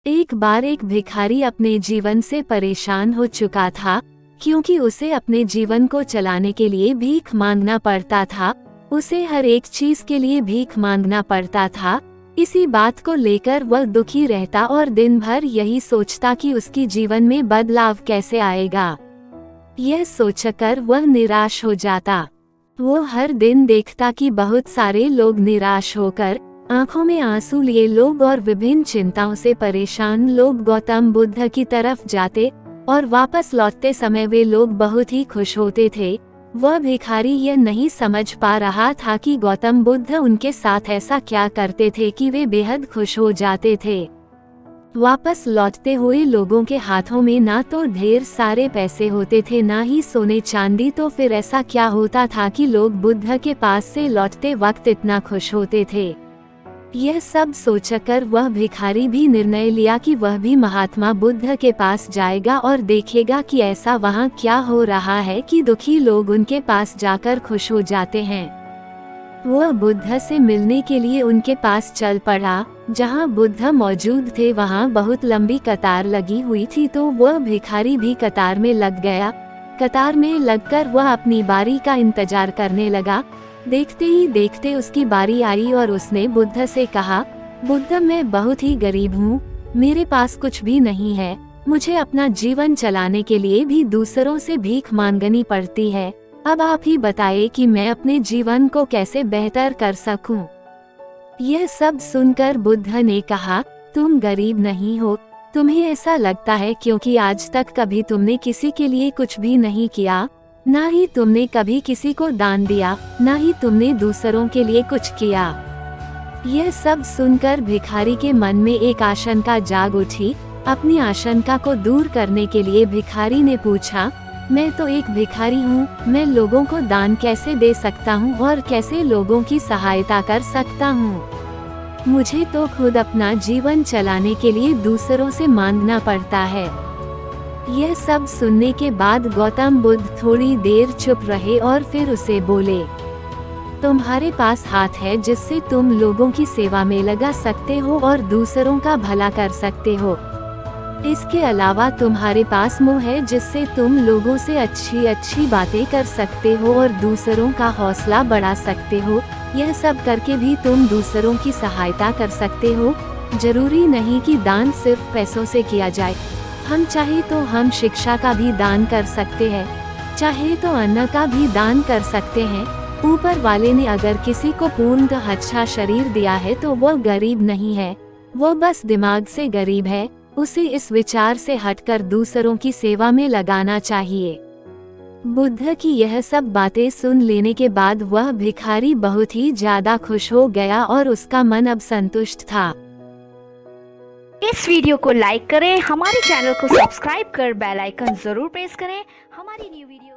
एक बार एक भिखारी अपने जीवन से परेशान हो चुका था, क्योंकि उसे अपने जीवन को चलाने के लिए भीख मांगना पड़ता था। उसे हर एक चीज के लिए भीख मांगना पड़ता था। इसी बात को लेकर वह दुखी रहता और दिन भर यही सोचता कि उसकी जीवन में बदलाव कैसे आएगा। यह सोचकर वह निराश हो जाता। वो हर दिन देखता कि बहुत सारे लोग निराश होकर आंखों में आंसू लिए लोग और विभिन्न चिंताओं से परेशान लोग गौतम बुद्ध की तरफ जाते और वापस लौटते समय वे लोग बहुत ही खुश होते थे। वह भिखारी यह नहीं समझ पा रहा था कि गौतम बुद्ध उनके साथ ऐसा क्या करते थे कि वे बेहद खुश हो जाते थे। वापस लौटते हुए लोगों के हाथों में ना तो ढेर सारे पैसे होते थे, ना ही सोने चांदी, तो फिर ऐसा क्या होता था कि लोग बुद्ध के पास से लौटते वक्त इतना खुश होते थे। यह सब सोचकर वह भिखारी भी निर्णय लिया कि वह भी महात्मा बुद्ध के पास जाएगा और देखेगा कि ऐसा वहाँ क्या हो रहा है कि दुखी लोग उनके पास जाकर खुश हो जाते हैं। वह बुद्ध से मिलने के लिए उनके पास चल पड़ा। जहाँ बुद्ध मौजूद थे वहाँ बहुत लंबी कतार लगी हुई थी, तो वह भिखारी भी कतार में लग गया। कतार में लगकर वह अपनी बारी का इंतजार करने लगा। देखते ही देखते उसकी बारी आई और उसने बुद्ध से कहा, बुद्ध, मैं बहुत ही गरीब हूँ, मेरे पास कुछ भी नहीं है, मुझे अपना जीवन चलाने के लिए भी दूसरों से भीख मांगनी पड़ती है। अब आप ही बताइए कि मैं अपने जीवन को कैसे बेहतर कर सकूं। यह सब सुनकर बुद्ध ने कहा, तुम गरीब नहीं हो, तुम्हें ऐसा लगता है क्योंकि आज तक कभी तुमने किसी के लिए कुछ भी नहीं किया, ना ही तुमने कभी किसी को दान दिया, ना ही तुमने दूसरों के लिए कुछ किया। यह सब सुनकर भिखारी के मन में एक आशंका जाग उठी। अपनी आशंका को दूर करने के लिए भिखारी ने पूछा, मैं तो एक भिखारी हूँ, मैं लोगों को दान कैसे दे सकता हूँ और कैसे लोगों की सहायता कर सकता हूँ। मुझे तो खुद अपना जीवन चलाने के लिए दूसरों से मांगना पड़ता है। यह सब सुनने के बाद गौतम बुद्ध थोड़ी देर चुप रहे और फिर उसे बोले, तुम्हारे पास हाथ है जिससे तुम लोगों की सेवा में लगा सकते हो और दूसरों का भला कर सकते हो। इसके अलावा तुम्हारे पास मुंह है जिससे तुम लोगों से अच्छी अच्छी बातें कर सकते हो और दूसरों का हौसला बढ़ा सकते हो। यह सब करके भी तुम दूसरों की सहायता कर सकते हो। जरूरी नहीं कि दान सिर्फ पैसों से किया जाए। हम चाहे तो हम शिक्षा का भी दान कर सकते हैं, चाहे तो अन्न का भी दान कर सकते हैं। ऊपर वाले ने अगर किसी को पूर्णतः अच्छा शरीर दिया है तो वह गरीब नहीं है, वो बस दिमाग से गरीब है। उसे इस विचार से हटकर दूसरों की सेवा में लगाना चाहिए। बुद्ध की यह सब बातें सुन लेने के बाद वह भिखारी बहुत ही ज्यादा खुश हो गया और उसका मन अब संतुष्ट था। इस वीडियो को लाइक करें, हमारे चैनल को सब्सक्राइब कर बेल आइकन जरूर प्रेस करें। हमारी न्यू वीडियो